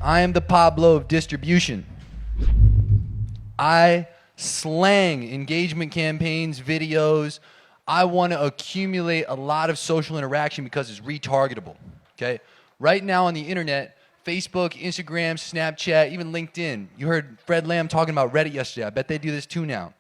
I am the Pablo of distribution. I slang engagement campaigns, videos. I want to accumulate a lot of social interaction because it's retargetable, okay? Right now on the internet, Facebook, Instagram, Snapchat, even LinkedIn. You heard Fred Lamb talking about Reddit yesterday. I bet they do this too now.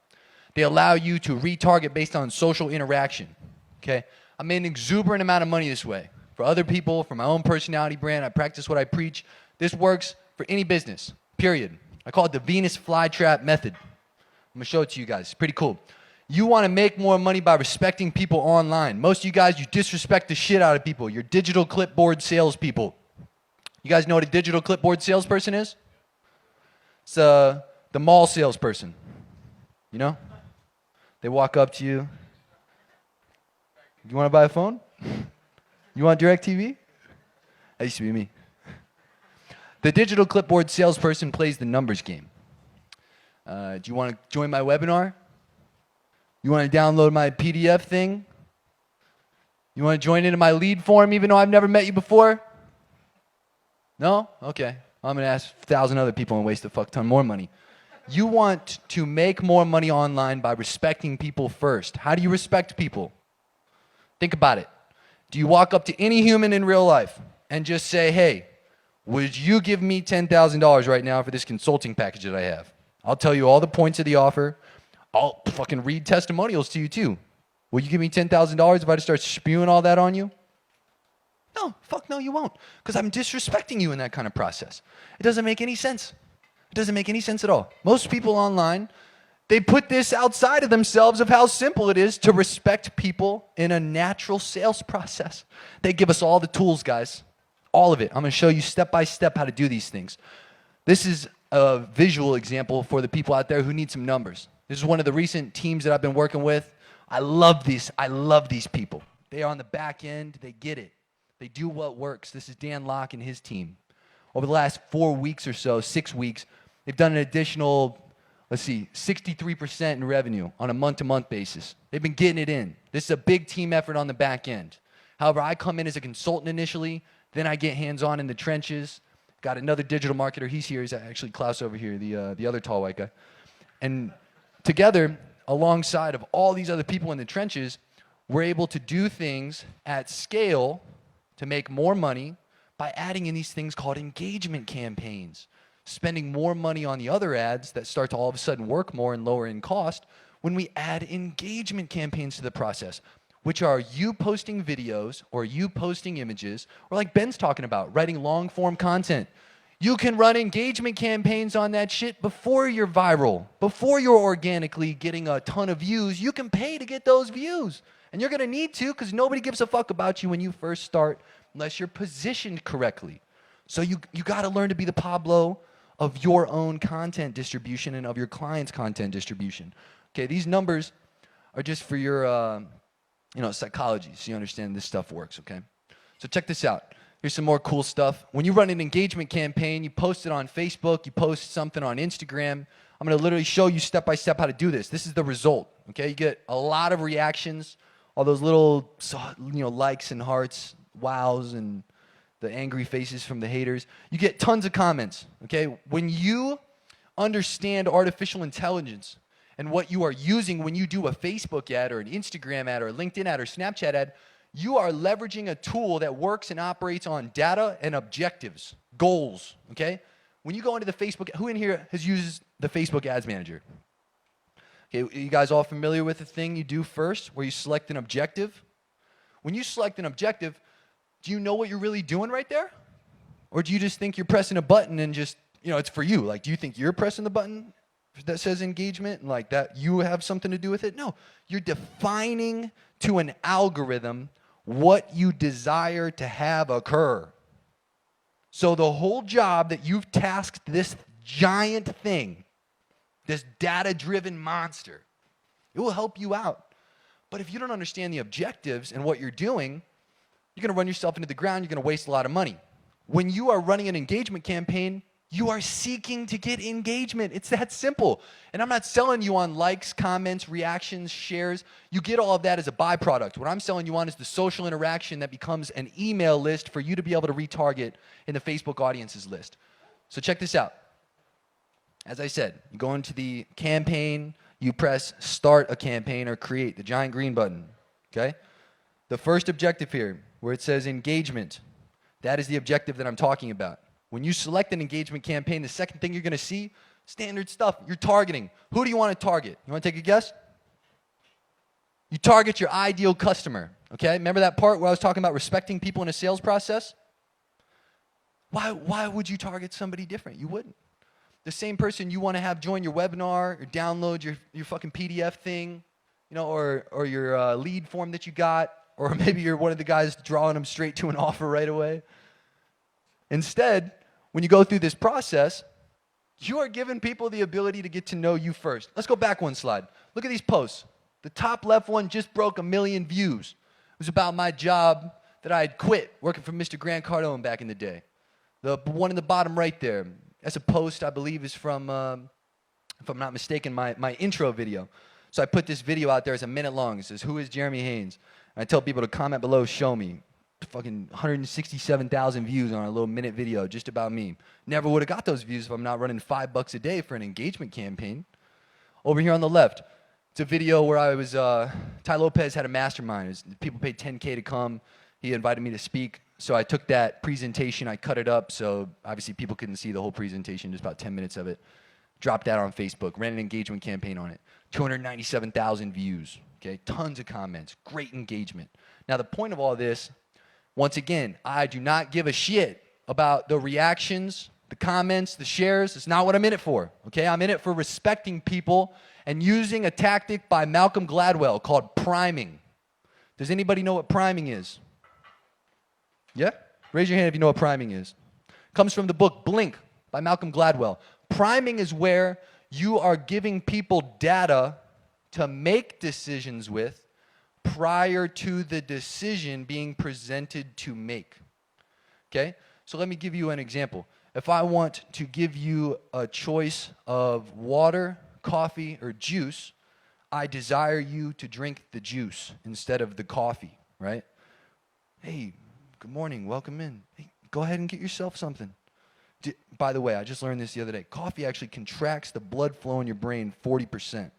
They allow you to retarget based on social interaction, okay? I made an exuberant amount of money this way. For other people, for my own personality brand, I practice what I preach. This works for any business, period. I call it the Venus flytrap method. I'm gonna show it to you guys. It's pretty cool. You wanna make more money by respecting people online. Most of you guys, you disrespect the shit out of people. You're digital clipboard salespeople. You guys know what a digital clipboard salesperson is? It's the mall salesperson. You know? They walk up to you. You wanna buy a phone? You want DirecTV? That used to be me. The digital clipboard salesperson plays the numbers game. Do you want to join my webinar? You want to download my PDF thing? You want to join into my lead form even though I've never met you before? No? Okay. I'm going to ask 1,000 other people and waste a fuck ton more money. You want to make more money online by respecting people first. How do you respect people? Think about it. Do you walk up to any human in real life and just say, hey, would you give me $10,000 right now for this consulting package that I have? I'll tell you all the points of the offer. I'll fucking read testimonials to you too. Will you give me $10,000 if I just start spewing all that on you? No, fuck no, you won't. Because I'm disrespecting you in that kind of process. It doesn't make any sense. It doesn't make any sense at all. Most people online, they put this outside of themselves of how simple it is to respect people in a natural sales process. They give us all the tools, guys. All of it. I'm going to show you step by step how to do these things. This is a visual example for the people out there who need some numbers. This is one of the recent teams that I've been working with. I love these people. They are on the back end. They get it. They do what works. This is Dan Locke and his team. Over the last 4 weeks or so, 6 weeks, they've done an additional, 63% in revenue on a month-to-month basis. They've been getting it in. This is a big team effort on the back end. However, I come in as a consultant initially. Then I get hands-on in the trenches. Got another digital marketer. He's here. He's actually Klaus over here, the other tall white guy. And together, alongside of all these other people in the trenches, we're able to do things at scale to make more money by adding in these things called engagement campaigns. Spending more money on the other ads that start to all of a sudden work more and lower in cost when we add engagement campaigns to the process, which are you posting videos or you posting images, or like Ben's talking about, writing long-form content. You can run engagement campaigns on that shit before you're viral, before you're organically getting a ton of views. You can pay to get those views. And you're going to need to because nobody gives a fuck about you when you first start unless you're positioned correctly. So you got to learn to be the Pablo of your own content distribution and of your client's content distribution. Okay, these numbers are just for your psychology, so you understand this stuff works, okay? So check this out. Here's some more cool stuff. When you run an engagement campaign, you post it on Facebook, you post something on Instagram. I'm going to literally show you step by step how to do this. This is the result, okay? You get a lot of reactions, all those little, likes and hearts, wows, and the angry faces from the haters. You get tons of comments, okay? When you understand artificial intelligence and what you are using when you do a Facebook ad or an Instagram ad or a LinkedIn ad or Snapchat ad, you are leveraging a tool that works and operates on data and objectives, goals, okay? When you go into the Facebook, who in here has used the Facebook Ads Manager? Okay, you guys all familiar with the thing you do first where you select an objective? When you select an objective, do you know what you're really doing right there? Or do you just think you're pressing a button and just, it's for you? Like, do you think you're pressing the button that says engagement and like that you have something to do with it? No, you're defining to an algorithm what you desire to have occur. So the whole job that you've tasked this giant thing, this data-driven monster, it will help you out. But if you don't understand the objectives and what you're doing, you're going to run yourself into the ground. You're going to waste a lot of money. When you are running an engagement campaign, you are seeking to get engagement. It's that simple. And I'm not selling you on likes, comments, reactions, shares. You get all of that as a byproduct. What I'm selling you on is the social interaction that becomes an email list for you to be able to retarget in the Facebook audiences list. So check this out. As I said, you go into the campaign, you press start a campaign or create, the giant green button, okay? The first objective here, where it says engagement, that is the objective that I'm talking about. When you select an engagement campaign, the second thing you're going to see, standard stuff, you're targeting. Who do you want to target? You want to take a guess? You target your ideal customer, okay? Remember that part where I was talking about respecting people in a sales process? Why would you target somebody different? You wouldn't. The same person you want to have join your webinar or download your fucking PDF thing, you know, or your lead form that you got, or maybe you're one of the guys drawing them straight to an offer right away. Instead, when you go through this process, you are giving people the ability to get to know you first. Let's go back one slide. Look at these posts. The top left one just broke 1 million views. It was about my job that I had quit working for Mr. Grant Cardone back in the day. The one in the bottom right there, that's a post I believe is from, if I'm not mistaken, my intro video. So I put this video out there. It's 1 minute long. It says, "Who is Jeremy Haynes?" And I tell people to comment below, show me. Fucking 167,000 views on a little minute video just about me. Never would have got those views if I'm not running $5 a day for an engagement campaign. Over here on the left, it's a video where I was, Ty Lopez had a mastermind. People paid $10K to come. He invited me to speak. So I took that presentation, I cut it up, so obviously people couldn't see the whole presentation, just about 10 minutes of it. Dropped that on Facebook, ran an engagement campaign on it. 297,000 views, okay? Tons of comments, great engagement. Now the point of all this, once again, I do not give a shit about the reactions, the comments, the shares. It's not what I'm in it for, okay? I'm in it for respecting people and using a tactic by Malcolm Gladwell called priming. Does anybody know what priming is? Yeah? Raise your hand if you know what priming is. Comes from the book Blink by Malcolm Gladwell. Priming is where you are giving people data to make decisions with prior to the decision being presented to make. Okay? So let me give you an example. If I want to give you a choice of water, coffee, or juice, I desire you to drink the juice instead of the coffee, right? Hey, good morning, welcome in. Hey, go ahead and get yourself something. By the way, I just learned this the other day. Coffee actually contracts the blood flow in your brain 40%.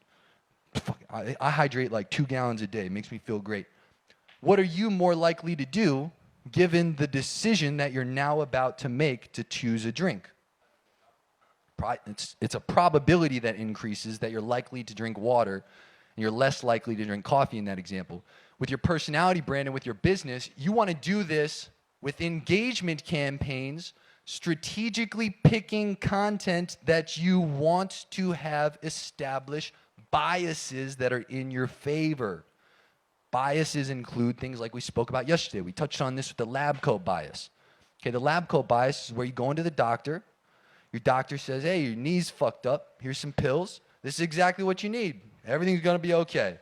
I hydrate like 2 gallons a day. It makes me feel great. What are you more likely to do given the decision that you're now about to make to choose a drink? It's a probability that increases that you're likely to drink water and you're less likely to drink coffee in that example. With your personality brand and with your business, you want to do this with engagement campaigns, strategically picking content that you want to have establish biases that are in your favor. Biases include things like we spoke about yesterday. We touched on this with the lab coat bias. Okay, the lab coat bias is where you go into the doctor. Your doctor says, hey, your knee's fucked up. Here's some pills. This is exactly what you need. Everything's going to be okay.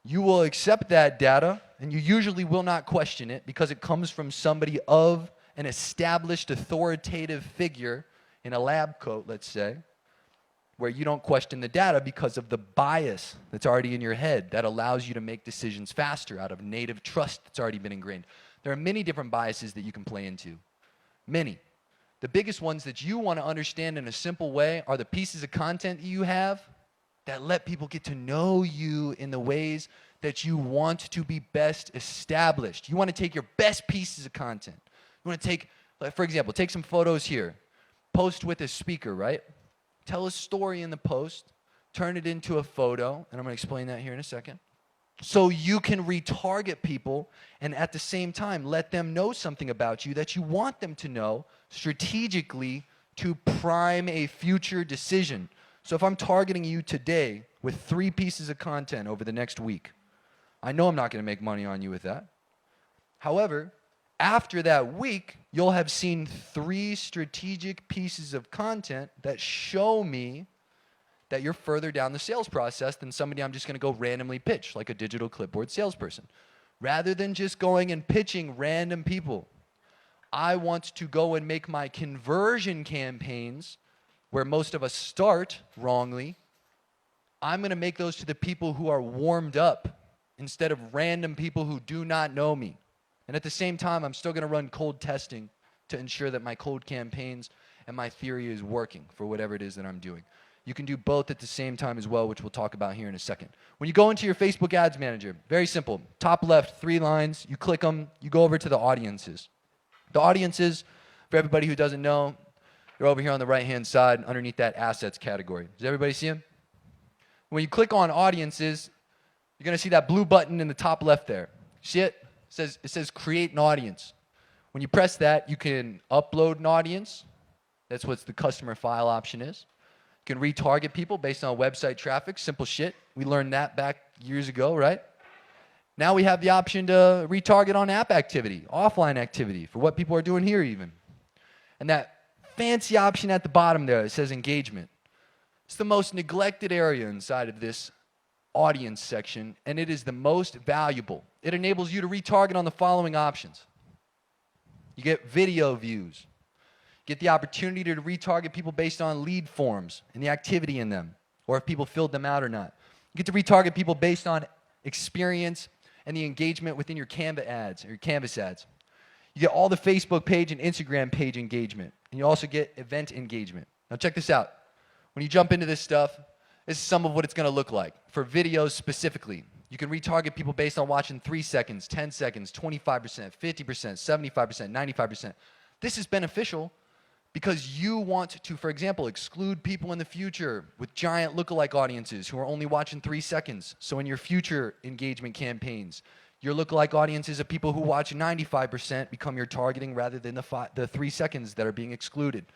You will accept that data, and you usually will not question it because it comes from somebody of an established authoritative figure in a lab coat, let's say, where you don't question the data because of the bias that's already in your head that allows you to make decisions faster out of native trust that's already been ingrained. There are many different biases that you can play into. Many. The biggest ones that you want to understand in a simple way are the pieces of content that you have that let people get to know you in the ways that you want to be best established. You want to take your best pieces of content. You want to take, like, for example, take some photos here. Post with a speaker, right? Tell a story in the post, turn it into a photo, and I'm going to explain that here in a second. So you can retarget people and at the same time let them know something about you that you want them to know strategically to prime a future decision. So if I'm targeting you today with 3 pieces of content over the next week, I know I'm not going to make money on you with that. However, after that week, you'll have seen 3 strategic pieces of content that show me that you're further down the sales process than somebody I'm just going to go randomly pitch, like a digital clipboard salesperson. Rather than just going and pitching random people, I want to go and make my conversion campaigns, where most of us start wrongly. I'm going to make those to the people who are warmed up instead of random people who do not know me. And at the same time, I'm still going to run cold testing to ensure that my cold campaigns and my theory is working for whatever it is that I'm doing. You can do both at the same time as well, which we'll talk about here in a second. When you go into your Facebook Ads Manager, very simple. Top left, 3 lines. You click them. You go over to the audiences. The audiences, for everybody who doesn't know, they're over here on the right-hand side underneath that assets category. Does everybody see them? When you click on audiences, you're going to see that blue button in the top left there. See it? It says create an audience. When you press that, you can upload an audience. That's what the customer file option is. You can retarget people based on website traffic. Simple shit. We learned that back years ago, right? Now we have the option to retarget on app activity, offline activity, for what people are doing here even. And that fancy option at the bottom there that says engagement. It's the most neglected area inside of this audience section, and it is the most valuable. It enables you to retarget on the following options. You get video views. Get the opportunity to retarget people based on lead forms and the activity in them, or if people filled them out or not. You get to retarget people based on experience and the engagement within your Canva ads or your Canvas ads. You get all the Facebook page and Instagram page engagement, and you also get event engagement. Now check this out. When you jump into this stuff, this is some of what it's going to look like. For videos specifically, you can retarget people based on watching 3 seconds, 10 seconds, 25%, 50%, 75%, 95%. This is beneficial because you want to, for example, exclude people in the future with giant lookalike audiences who are only watching 3 seconds. So in your future engagement campaigns, your lookalike audiences of people who watch 95% become your targeting rather than the 3 seconds that are being excluded.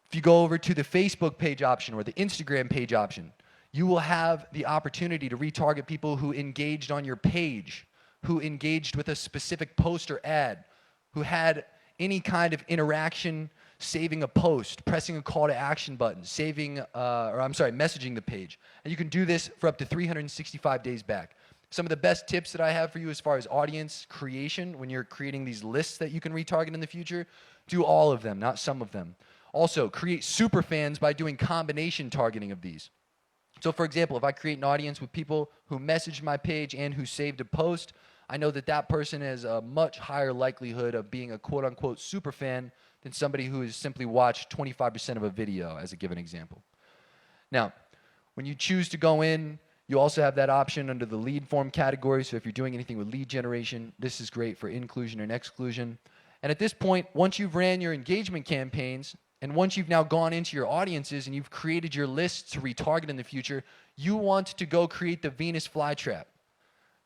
If you go over to the Facebook page option or the Instagram page option, you will have the opportunity to retarget people who engaged on your page, who engaged with a specific post or ad, who had any kind of interaction, saving a post, pressing a call to action button, messaging the page. And you can do this for up to 365 days back. Some of the best tips that I have for you as far as audience creation, when you're creating these lists that you can retarget in the future, do all of them, not some of them. Also, create super fans by doing combination targeting of these. So for example, if I create an audience with people who messaged my page and who saved a post, I know that that person has a much higher likelihood of being a quote-unquote super fan than somebody who has simply watched 25% of a video, as a given example. Now, when you choose to go in, you also have that option under the lead form category. So if you're doing anything with lead generation, this is great for inclusion and exclusion. And at this point, once you've ran your engagement campaigns, and once you've now gone into your audiences and you've created your lists to retarget in the future, you want to go create the Venus flytrap.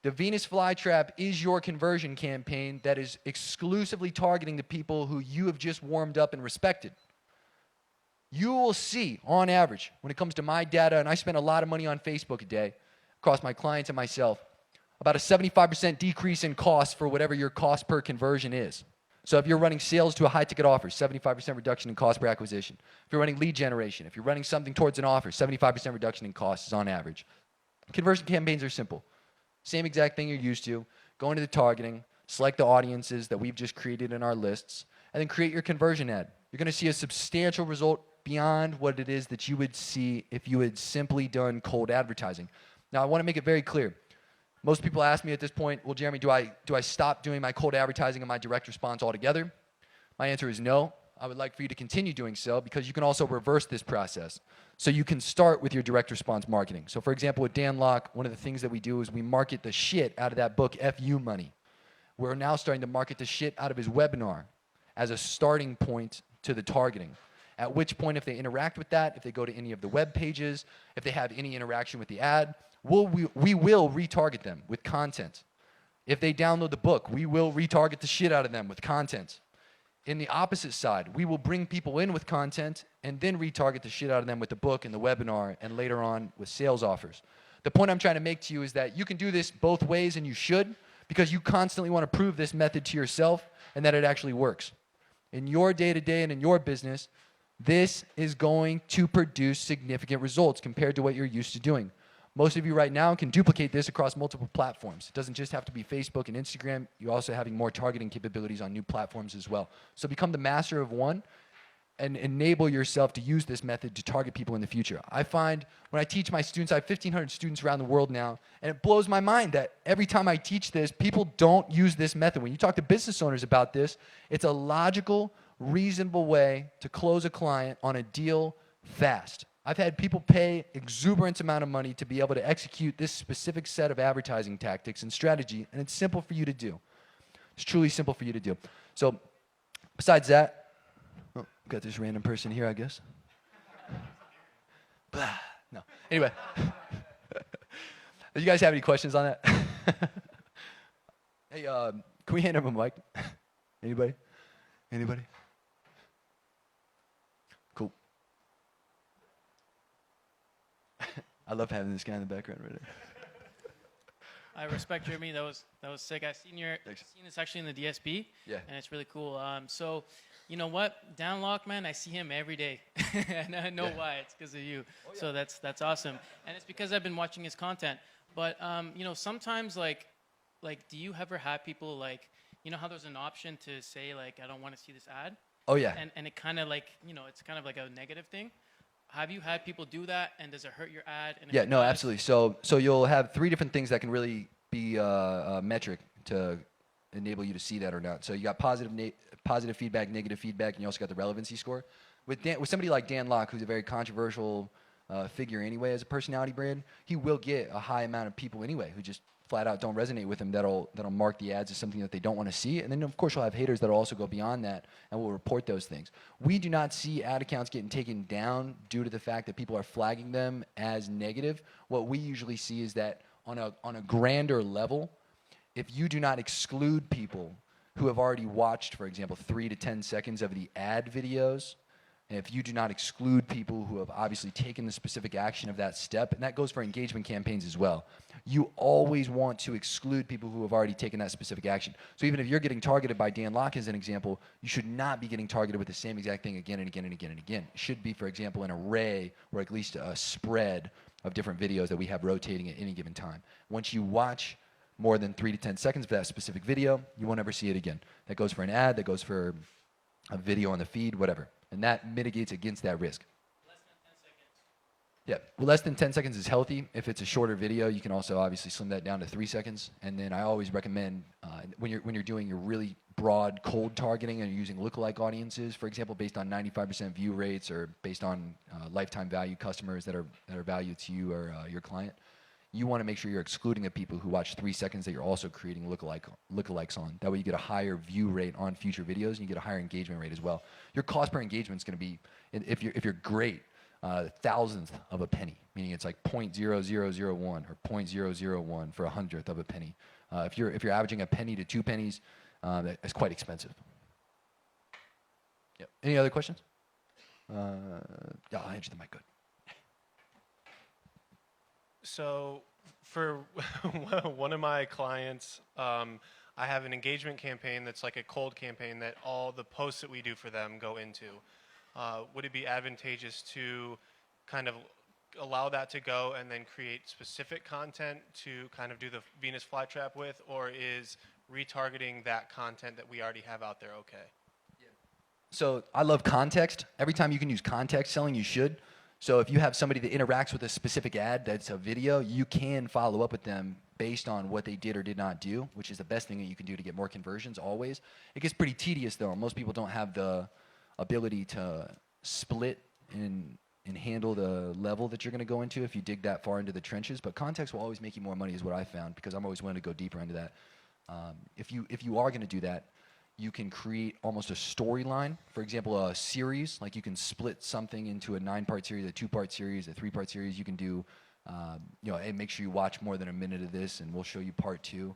The Venus flytrap is your conversion campaign that is exclusively targeting the people who you have just warmed up and respected. You will see, on average, when it comes to my data, and I spend a lot of money on Facebook a day, across my clients and myself, about a 75% decrease in cost for whatever your cost per conversion is. So if you're running sales to a high-ticket offer, 75% reduction in cost per acquisition. If you're running lead generation, if you're running something towards an offer, 75% reduction in costs is on average. Conversion campaigns are simple. Same exact thing you're used to. Go into the targeting, select the audiences that we've just created in our lists, and then create your conversion ad. You're going to see a substantial result beyond what it is that you would see if you had simply done cold advertising. Now, I want to make it very clear. Most people ask me at this point, well, Jeremy, do I stop doing my cold advertising and my direct response altogether? My answer is no. I would like for you to continue doing so because you can also reverse this process. So you can start with your direct response marketing. So for example, with Dan Locke, one of the things that we do is we market the shit out of that book, FU Money. We're now starting to market the shit out of his webinar as a starting point to the targeting. At which point, if they interact with that, if they go to any of the web pages, if they have any interaction with the ad, we will retarget them with content. If they download the book, we will retarget the shit out of them with content. In the opposite side, we will bring people in with content and then retarget the shit out of them with the book and the webinar and later on with sales offers. The point I'm trying to make to you is that you can do this both ways, and you should, because you constantly want to prove this method to yourself and that it actually works. In your day-to-day and in your business, this is going to produce significant results compared to what you're used to doing. Most of you right now can duplicate this across multiple platforms. It doesn't just have to be Facebook and Instagram. You're also having more targeting capabilities on new platforms as well. So become the master of one and enable yourself to use this method to target people in the future. I find when I teach my students, I have 1,500 students around the world now, and it blows my mind that every time I teach this, people don't use this method. When you talk to business owners about this, it's a logical, reasonable way to close a client on a deal fast. I've had people pay exuberant amount of money to be able to execute this specific set of advertising tactics and strategy, and it's simple for you to do. It's truly simple for you to do. So besides that, got this random person here, I guess. Blah. No. Anyway. Do you guys have any questions on that? Hey, can we hand him a mic? Anybody? Anybody? Cool. I love having this guy in the background right there. I respect Jeremy. That was sick. I've seen this actually in the DSP. Yeah. And it's really cool. So, you know what? Dan Locke, man, I see him every day, and I know why. It's because of you. Oh, yeah. So that's awesome, and it's because I've been watching his content. But you know, sometimes like, do you ever have people like, you know how there's an option to say like, I don't want to see this ad? Oh yeah. And it kind of like, you know, it's kind of like a negative thing. Have you had people do that, and does it hurt your ad? And yeah, no, absolutely. So you'll have 3 different things that can really be a metric to enable you to see that or not. So you got positive feedback, negative feedback, and you also got the relevancy score. With somebody like Dan Locke, who's a very controversial figure anyway as a personality brand, he will get a high amount of people anyway who just flat out don't resonate with him, that'll mark the ads as something that they don't want to see. And then, of course, you'll have haters that'll also go beyond that and will report those things. We do not see ad accounts getting taken down due to the fact that people are flagging them as negative. What we usually see is that on a grander level, if you do not exclude people who have already watched, for example, 3 to 10 seconds of the ad videos, and if you do not exclude people who have obviously taken the specific action of that step, and that goes for engagement campaigns as well, you always want to exclude people who have already taken that specific action. So even if you're getting targeted by Dan Locke as an example, you should not be getting targeted with the same exact thing again and again and again and again. It should be, for example, an array or at least a spread of different videos that we have rotating at any given time. Once you watch more than 3 to 10 seconds of that specific video, you won't ever see it again. That goes for an ad, that goes for a video on the feed, whatever. And that mitigates against that risk. Less than 10 seconds. Yeah, well, less than 10 seconds is healthy. If it's a shorter video, you can also obviously slim that down to 3 seconds. And then I always recommend when you're doing your really broad cold targeting and you're using lookalike audiences, for example, based on 95% view rates or based on lifetime value customers that are valued to you or your client, you want to make sure you're excluding the people who watch 3 seconds that you're also creating lookalikes on. That way you get a higher view rate on future videos and you get a higher engagement rate as well. Your cost per engagement is going to be, if you're great, thousandth of a penny, meaning it's like 0.0001 or 0.001 for 100th of a penny. If you're averaging a penny to 2 pennies, that's quite expensive. Yep. Any other questions? Yeah, I'll hand you the mic. Good. So for one of my clients, I have an engagement campaign that's like a cold campaign that all the posts that we do for them go into. Would it be advantageous to kind of allow that to go and then create specific content to kind of do the Venus flytrap with, or is retargeting that content that we already have out there okay? Yeah. So I love context. Every time you can use context selling, you should. So if you have somebody that interacts with a specific ad that's a video, you can follow up with them based on what they did or did not do, which is the best thing that you can do to get more conversions always. It gets pretty tedious though. Most people don't have the ability to split and handle the level that you're going to go into if you dig that far into the trenches. But context will always make you more money is what I found, because I'm always willing to go deeper into that. If you are going to do that, you can create almost a storyline. For example, a series, like you can split something into a 9-part series, a 2-part series, a 3-part series. You can do, hey, make sure you watch more than a minute of this and we'll show you part 2.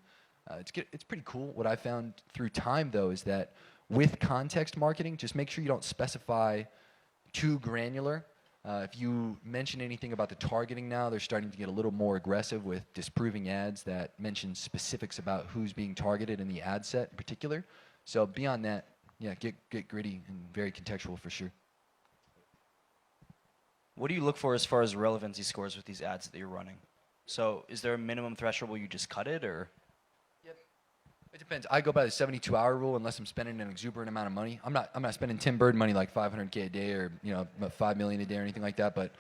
It's pretty cool. What I found through time though is that with context marketing, just make sure you don't specify too granular. If you mention anything about the targeting now, they're starting to get a little more aggressive with disproving ads that mention specifics about who's being targeted in the ad set in particular. So beyond that, yeah, get gritty and very contextual for sure. What do you look for as far as relevancy scores with these ads that you're running? So is there a minimum threshold where you just cut it, or? Yep. It depends. I go by the 72-hour rule unless I'm spending an exuberant amount of money. I'm not spending Tim Bird money like $500K a day or $5 million a day or anything like that. But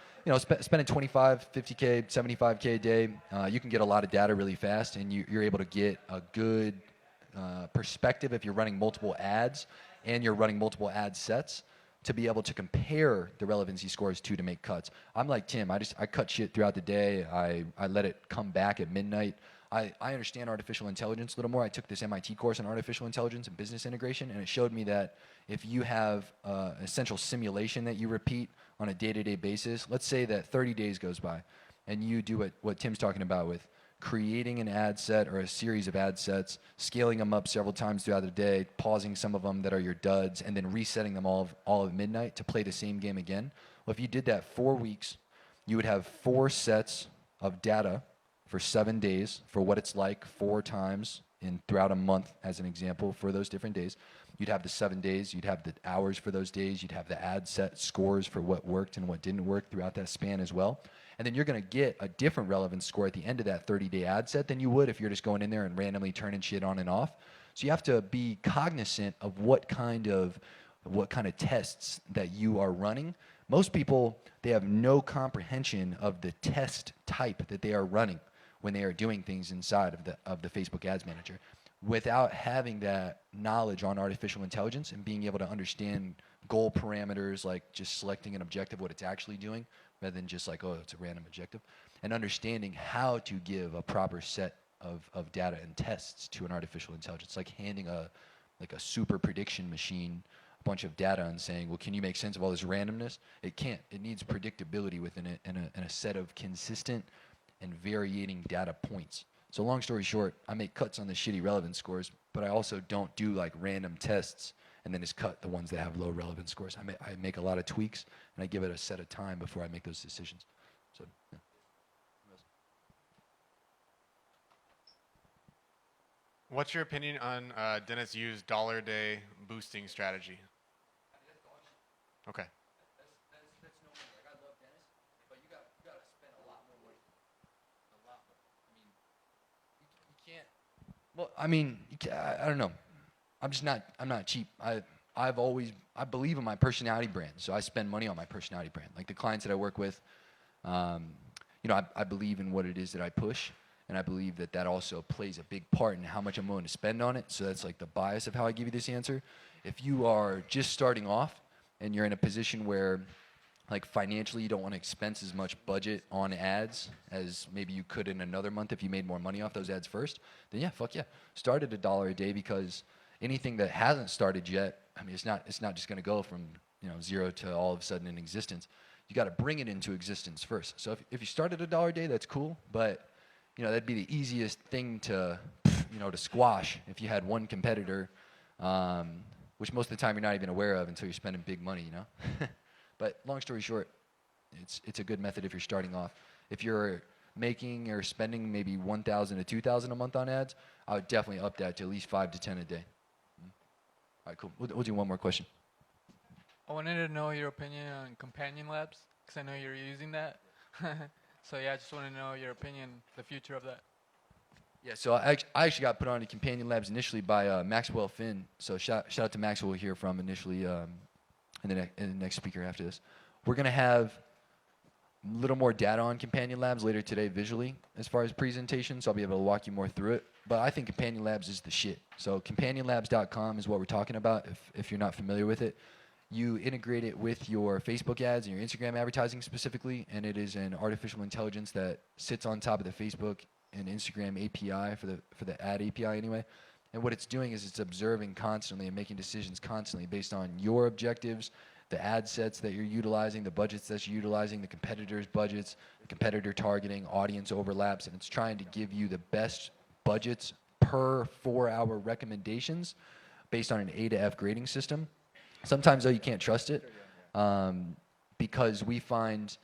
spending 25, 50K, 75K a day, you can get a lot of data really fast, and you're able to get a good perspective if you're running multiple ads and you're running multiple ad sets to be able to compare the relevancy scores to make cuts. I'm like Tim. I cut shit throughout the day. I let it come back at midnight. I understand artificial intelligence a little more. I took this MIT course on artificial intelligence and business integration, and it showed me that if you have an essential simulation that you repeat on a day-to-day basis, let's say that 30 days goes by, and you do what Tim's talking about with creating an ad set or a series of ad sets, scaling them up several times throughout the day, pausing some of them that are your duds, and then resetting them all at midnight to play the same game again. Well, if you did that 4 weeks, you would have 4 sets of data for 7 days for what it's like 4 times throughout a month, as an example, for those different days. You'd have the 7 days, you'd have the hours for those days, you'd have the ad set scores for what worked and what didn't work throughout that span as well. And then you're going to get a different relevance score at the end of that 30-day ad set than you would if you're just going in there and randomly turning shit on and off. So you have to be cognizant of what kind of tests that you are running. Most people, they have no comprehension of the test type that they are running when they are doing things inside of the Facebook Ads Manager. Without having that knowledge on artificial intelligence and being able to understand goal parameters, like just selecting an objective, what it's actually doing, rather than just like, oh, it's a random objective, and understanding how to give a proper set of data and tests to an artificial intelligence, like handing a super prediction machine a bunch of data and saying, well, can you make sense of all this randomness? It can't. It needs predictability within it and a set of consistent and varying data points. So long story short, I make cuts on the shitty relevance scores, but I also don't do like random tests and then just cut the ones that have low relevance scores. I make a lot of tweaks, and I give it a set of time before I make those decisions. So, yeah. What's your opinion on Dennis Yu's $1 boosting strategy? Okay. That's no money. Like, I love Dennis, but you got to spend a lot more money. A lot more. I mean, you can't. Well, I mean, I don't know. I'm not cheap. I believe in my personality brand, so I spend money on my personality brand. Like the clients that I work with, I believe in what it is that I push, and I believe that also plays a big part in how much I'm willing to spend on it. So that's like the bias of how I give you this answer. If you are just starting off and you're in a position where, like, financially you don't want to expense as much budget on ads as maybe you could in another month if you made more money off those ads first, then yeah, fuck yeah. Start at $1 a day, because anything that hasn't started yet, I mean, it's not just going to go from 0 to all of a sudden in existence. You got to bring it into existence first. So if you start at $1 a day, that's cool, but that'd be the easiest thing to squash if you had one competitor, which most of the time you're not even aware of until you're spending big money, But long story short, it's a good method if you're starting off. If you're making or spending maybe $1,000 to $2,000 a month on ads, I would definitely up that to at least 5 to 10 a day. All right, cool. We'll do one more question. I wanted to know your opinion on companion labs, because I know you're using that. So yeah, I just want to know your opinion, the future of that. Yeah, so I actually got put on to Companion Labs initially by Maxwell Finn. So shout out to Maxwell here from initially, and the next speaker after this. We're going to have a little more data on Companion Labs later today visually as far as presentation, so I'll be able to walk you more through it. But I think Companion Labs is the shit. So companionlabs.com is what we're talking about if you're not familiar with it. You integrate it with your Facebook ads and your Instagram advertising specifically, and it is an artificial intelligence that sits on top of the Facebook and Instagram API for the ad API anyway. And what it's doing is it's observing constantly and making decisions constantly based on your objectives, the ad sets that you're utilizing, the budgets that you're utilizing, the competitors' budgets, the competitor targeting, audience overlaps, and it's trying to give you the best budgets per 4-hour recommendations based on an A to F grading system. Sometimes, though, you can't trust it because we find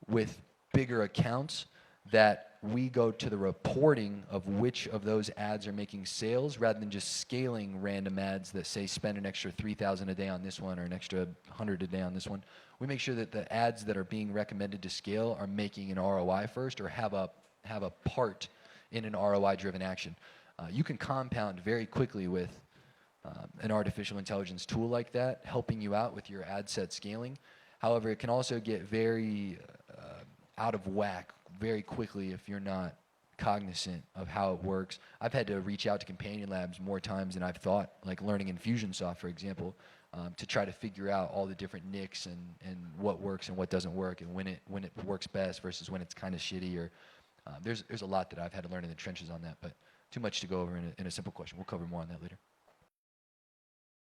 with bigger accounts that we go to the reporting of which of those ads are making sales rather than just scaling random ads that say spend an extra $3,000 a day on this one or an extra $100 a day on this one. We make sure that the ads that are being recommended to scale are making an ROI first or have a part in an ROI-driven action. You can compound very quickly with an artificial intelligence tool like that, helping you out with your ad set scaling. However, it can also get very out of whack very quickly if you're not cognizant of how it works. I've had to reach out to companion labs more times than I've thought, like learning Infusionsoft, for example, to try to figure out all the different nicks and what works and what doesn't work, and when it works best versus when it's kind of shitty. Or there's a lot that I've had to learn in the trenches on that, but too much to go over in a simple question. We'll cover more on that later.